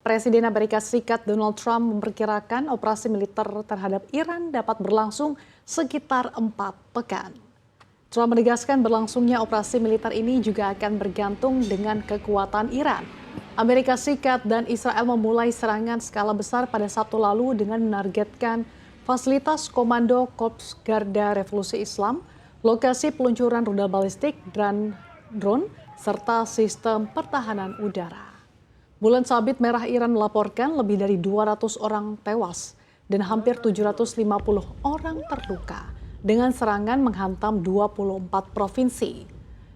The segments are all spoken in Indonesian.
Presiden Amerika Serikat Donald Trump memperkirakan operasi militer terhadap Iran dapat berlangsung sekitar 4 pekan. Trump menegaskan berlangsungnya operasi militer ini juga akan bergantung dengan kekuatan Iran. Amerika Serikat dan Israel memulai serangan skala besar pada Sabtu lalu dengan menargetkan fasilitas Komando Korps Garda Revolusi Islam, lokasi peluncuran rudal balistik dan drone, serta sistem pertahanan udara. Bulan Sabit Merah Iran melaporkan lebih dari 200 orang tewas dan hampir 750 orang terluka dengan serangan menghantam 24 provinsi.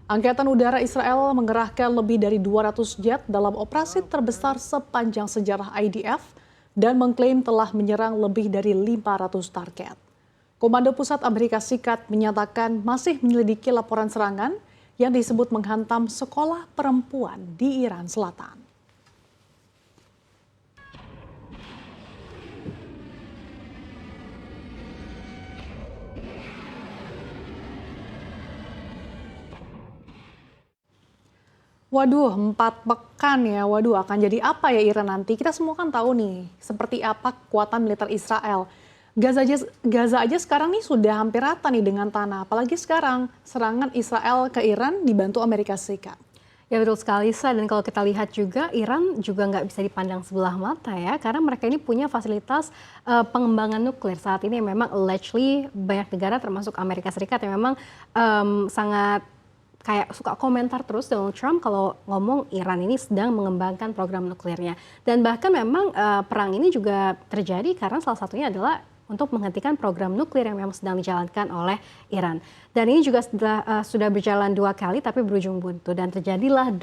Angkatan Udara Israel mengerahkan lebih dari 200 jet dalam operasi terbesar sepanjang sejarah IDF dan mengklaim telah menyerang lebih dari 500 target. Komando Pusat Amerika Serikat menyatakan masih menyelidiki laporan serangan yang disebut menghantam sekolah perempuan di Iran Selatan. Waduh, 4 pekan ya. Waduh, akan jadi apa ya Iran nanti? Kita semua kan tahu nih, seperti apa kekuatan militer Israel. Gaza aja sekarang nih sudah hampir rata nih dengan tanah. Apalagi sekarang serangan Israel ke Iran dibantu Amerika Serikat. Ya betul sekali, Sa. Dan kalau kita lihat juga Iran juga nggak bisa dipandang sebelah mata ya, karena mereka ini punya fasilitas pengembangan nuklir saat ini yang memang allegedly banyak negara termasuk Amerika Serikat yang memang sangat kayak suka komentar terus Donald Trump kalau ngomong Iran ini sedang mengembangkan program nuklirnya. Dan bahkan memang perang ini juga terjadi karena salah satunya adalah untuk menghentikan program nuklir yang memang sedang dijalankan oleh Iran. Dan ini juga sudah berjalan 2 kali tapi berujung buntu. Dan terjadilah 2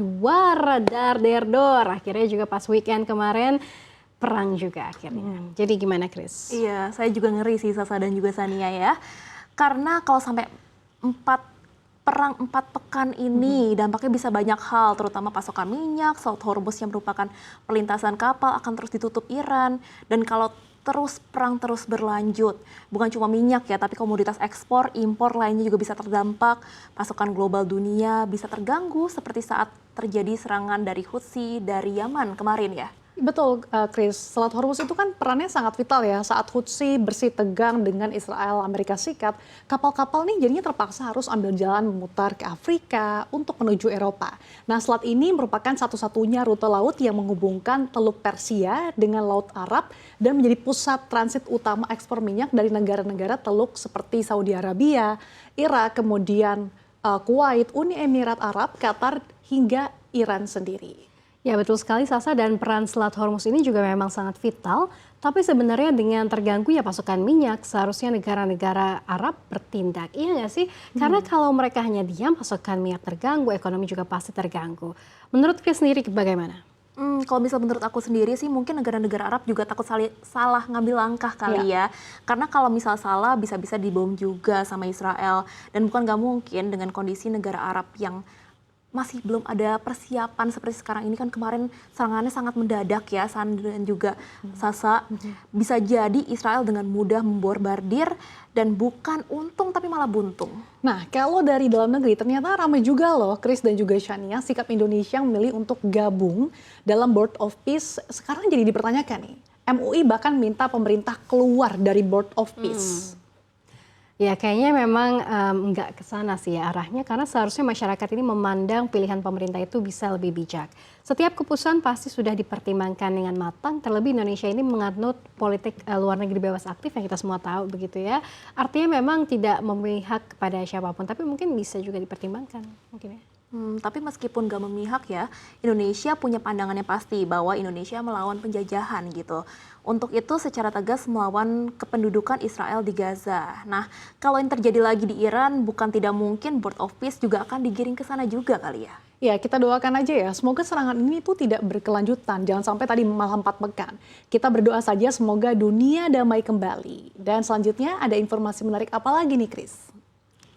radar derdor. Akhirnya juga pas weekend kemarin perang juga akhirnya. Jadi gimana Chris? Iya, saya juga ngeri sih Sasa dan juga Sania ya. Karena kalau sampai perang 4 pekan ini dampaknya bisa banyak hal, terutama pasokan minyak, South Hormuz yang merupakan perlintasan kapal akan terus ditutup Iran. Dan kalau perang terus berlanjut, bukan cuma minyak ya, tapi komoditas ekspor, impor lainnya juga bisa terdampak. Pasokan global dunia bisa terganggu seperti saat terjadi serangan dari Houthi dari Yaman kemarin ya. Betul, Chris. Selat Hormuz itu kan perannya sangat vital ya. Saat Houthi bersih tegang dengan Israel, Amerika Serikat, kapal-kapal nih jadinya terpaksa harus ambil jalan memutar ke Afrika untuk menuju Eropa. Nah, selat ini merupakan satu-satunya rute laut yang menghubungkan Teluk Persia dengan Laut Arab dan menjadi pusat transit utama ekspor minyak dari negara-negara Teluk seperti Saudi Arabia, Irak, kemudian Kuwait, Uni Emirat Arab, Qatar, hingga Iran sendiri. Ya betul sekali Sasa, dan peran Selat Hormuz ini juga memang sangat vital. Tapi sebenarnya dengan terganggunya pasokan minyak, seharusnya negara-negara Arab bertindak. Iya nggak sih? Karena kalau mereka hanya diam, pasokan minyak terganggu, ekonomi juga pasti terganggu. Menurut Chris sendiri bagaimana? Kalau misal menurut aku sendiri sih mungkin negara-negara Arab juga takut salah ngambil langkah kali ya. Karena kalau misal salah bisa-bisa dibom juga sama Israel. Dan bukan nggak mungkin dengan kondisi negara Arab yang masih belum ada persiapan seperti sekarang ini, kan kemarin serangannya sangat mendadak ya, dan juga Sasa. Bisa jadi Israel dengan mudah membombardir dan bukan untung tapi malah buntung. Nah, kalau dari dalam negeri ternyata ramai juga loh, Chris dan juga Shania, sikap Indonesia memilih untuk gabung dalam Board of Peace sekarang jadi dipertanyakan nih. MUI bahkan minta pemerintah keluar dari Board of Peace. Ya kayaknya memang nggak ke sana sih ya arahnya, karena seharusnya masyarakat ini memandang pilihan pemerintah itu bisa lebih bijak. Setiap keputusan pasti sudah dipertimbangkan dengan matang, terlebih Indonesia ini menganut politik luar negeri bebas aktif yang kita semua tahu begitu ya. Artinya memang tidak memihak kepada siapapun, tapi mungkin bisa juga dipertimbangkan mungkin ya. Tapi meskipun gak memihak ya, Indonesia punya pandangannya pasti bahwa Indonesia melawan penjajahan gitu. Untuk itu secara tegas melawan kependudukan Israel di Gaza. Nah, kalau yang terjadi lagi di Iran, bukan tidak mungkin Board of Peace juga akan digiring ke sana juga kali ya. Ya, kita doakan aja ya, semoga serangan ini tuh tidak berkelanjutan. Jangan sampai tadi malah 4 pekan. Kita berdoa saja semoga dunia damai kembali. Dan selanjutnya ada informasi menarik apa lagi nih, Chris?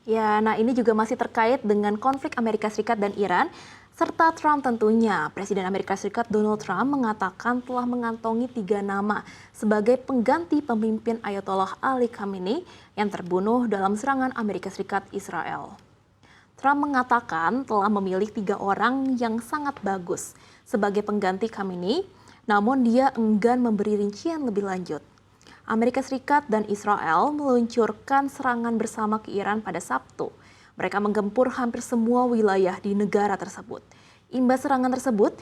Ya, nah ini juga masih terkait dengan konflik Amerika Serikat dan Iran, serta Trump tentunya. Presiden Amerika Serikat Donald Trump mengatakan telah mengantongi 3 nama sebagai pengganti pemimpin Ayatollah Ali Khamenei yang terbunuh dalam serangan Amerika Serikat Israel. Trump mengatakan telah memilih 3 orang yang sangat bagus sebagai pengganti Khamenei. Namun dia enggan memberi rincian lebih lanjut. Amerika Serikat dan Israel meluncurkan serangan bersama ke Iran pada Sabtu. Mereka menggempur hampir semua wilayah di negara tersebut. Imbas serangan tersebut,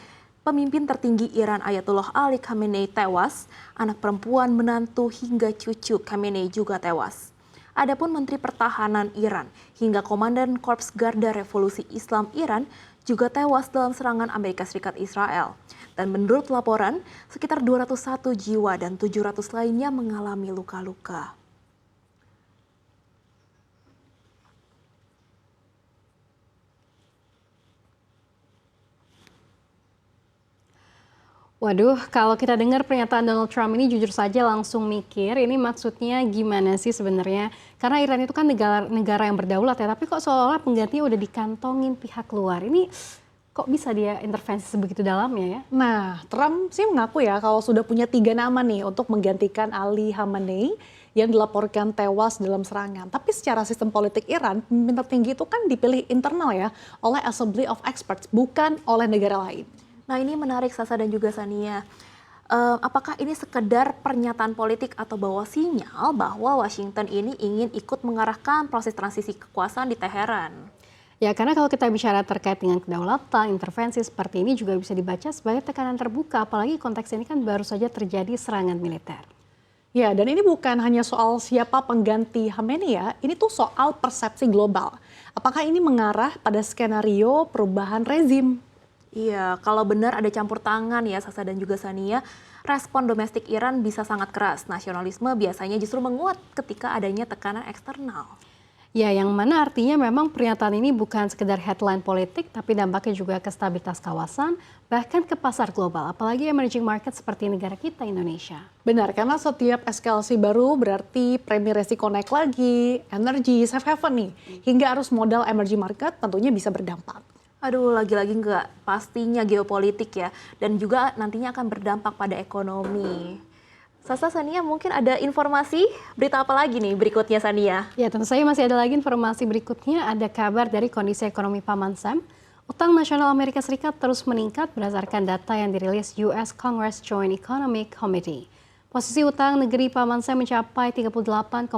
pemimpin tertinggi Iran Ayatollah Ali Khamenei tewas, anak perempuan, menantu hingga cucu Khamenei juga tewas. Adapun Menteri Pertahanan Iran hingga Komandan Korps Garda Revolusi Islam Iran juga tewas dalam serangan Amerika Serikat Israel. Dan menurut laporan, sekitar 201 jiwa dan 700 lainnya mengalami luka-luka. Waduh, kalau kita dengar pernyataan Donald Trump ini jujur saja langsung mikir, ini maksudnya gimana sih sebenarnya? Karena Iran itu kan negara yang berdaulat ya, tapi kok seolah-olah penggantinya udah dikantongin pihak luar. Ini kok bisa dia intervensi sebegitu dalamnya ya? Nah, Trump sih mengaku ya kalau sudah punya 3 nama nih untuk menggantikan Ali Khamenei yang dilaporkan tewas dalam serangan. Tapi secara sistem politik Iran, pemimpin tertinggi itu kan dipilih internal ya oleh Assembly of Experts, bukan oleh negara lain. Nah ini menarik Sasa dan juga Sania. Apakah ini sekedar pernyataan politik atau bawa sinyal bahwa Washington ini ingin ikut mengarahkan proses transisi kekuasaan di Teheran? Ya, karena kalau kita bicara terkait dengan kedaulatan, intervensi seperti ini juga bisa dibaca sebagai tekanan terbuka, apalagi konteks ini kan baru saja terjadi serangan militer. Ya, dan ini bukan hanya soal siapa pengganti Khamenei ya, ini tuh soal persepsi global. Apakah ini mengarah pada skenario perubahan rezim? Iya, kalau benar ada campur tangan ya Sasa dan juga Sania, respon domestik Iran bisa sangat keras. Nasionalisme biasanya justru menguat ketika adanya tekanan eksternal. Ya, yang mana artinya memang pernyataan ini bukan sekedar headline politik, tapi dampaknya juga ke stabilitas kawasan, bahkan ke pasar global, apalagi emerging market seperti negara kita, Indonesia. Benar, karena setiap eskalasi baru berarti premi resiko naik lagi, energi, safe haven nih, hingga arus modal emerging market tentunya bisa berdampak. Aduh, lagi-lagi nggak pastinya geopolitik ya, dan juga nantinya akan berdampak pada ekonomi. Sasa, Sania, mungkin ada informasi berita apa lagi nih berikutnya Sania? Ya, tentu saja masih ada lagi informasi berikutnya, ada kabar dari kondisi ekonomi Paman Sam. Utang nasional Amerika Serikat terus meningkat berdasarkan data yang dirilis US Congress Joint Economic Committee. Posisi utang negeri Paman Sam mencapai 38,56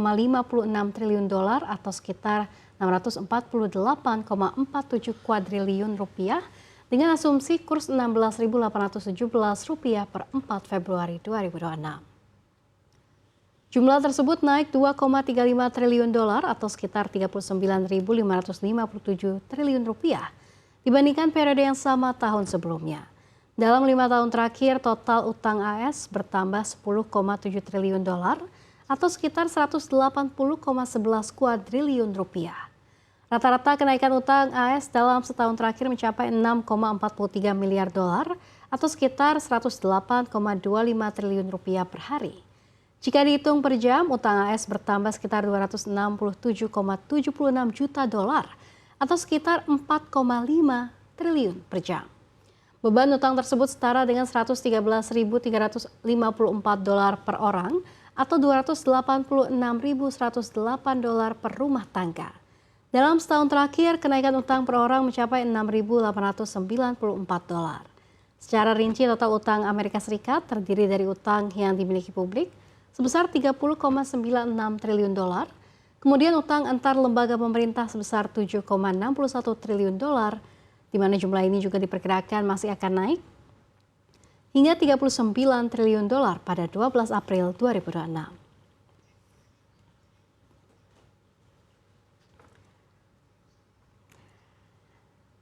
triliun dolar atau sekitar 648,47 kuadriliun rupiah dengan asumsi kurs 16.817 rupiah per 4 Februari 2026. Jumlah tersebut naik 2,35 triliun dolar atau sekitar 39.557 triliun rupiah dibandingkan periode yang sama tahun sebelumnya. Dalam 5 tahun terakhir, total utang AS bertambah 10,7 triliun dolar atau sekitar 180,11 kuadriliun rupiah. Rata-rata kenaikan utang AS dalam setahun terakhir mencapai 6,43 miliar dolar atau sekitar 108,25 triliun rupiah per hari. Jika dihitung per jam, utang AS bertambah sekitar 267,76 juta dolar atau sekitar 4,5 triliun per jam. Beban utang tersebut setara dengan 113.354 dolar per orang atau 286.108 dolar per rumah tangga. Dalam setahun terakhir, kenaikan utang per orang mencapai 6.894 dolar. Secara rinci, total utang Amerika Serikat terdiri dari utang yang dimiliki publik sebesar 30,96 triliun dolar, kemudian utang antar lembaga pemerintah sebesar 7,61 triliun dolar, di mana jumlah ini juga diperkirakan masih akan naik hingga 39 triliun dolar pada 12 April 2026.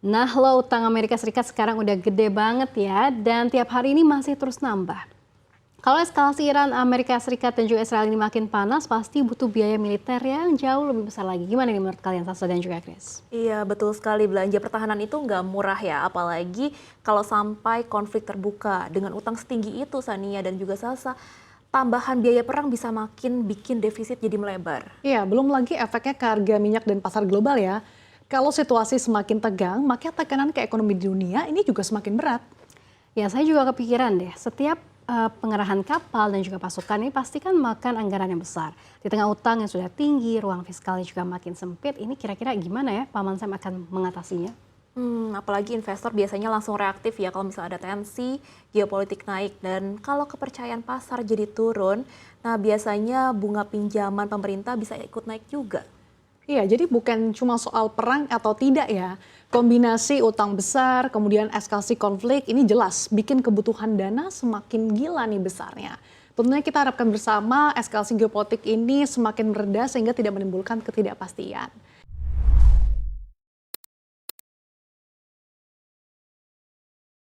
Nah, utang Amerika Serikat sekarang udah gede banget ya, dan tiap hari ini masih terus nambah. Kalau eskalasi Iran, Amerika Serikat, dan juga Israel ini makin panas, pasti butuh biaya militer yang jauh lebih besar lagi. Gimana nih menurut kalian, Sasa dan juga Chris? Iya, betul sekali. Belanja pertahanan itu nggak murah ya, apalagi kalau sampai konflik terbuka. Dengan utang setinggi itu, Sania dan juga Sasa, tambahan biaya perang bisa makin bikin defisit jadi melebar. Iya, belum lagi efeknya ke harga minyak dan pasar global ya. Kalau situasi semakin tegang, maka tekanan ke ekonomi dunia ini juga semakin berat. Ya, saya juga kepikiran deh, setiap pengerahan kapal dan juga pasukan ini pasti kan makan anggaran yang besar. Di tengah utang yang sudah tinggi, ruang fiskalnya juga makin sempit, ini kira-kira gimana ya Paman Sam akan mengatasinya? Apalagi investor biasanya langsung reaktif ya kalau misalnya ada tensi, geopolitik naik. Dan kalau kepercayaan pasar jadi turun, nah biasanya bunga pinjaman pemerintah bisa ikut naik juga. Iya, jadi bukan cuma soal perang atau tidak ya. Kombinasi utang besar, kemudian eskalasi konflik, ini jelas bikin kebutuhan dana semakin gila nih besarnya. Tentunya kita harapkan bersama eskalasi geopolitik ini semakin mereda sehingga tidak menimbulkan ketidakpastian.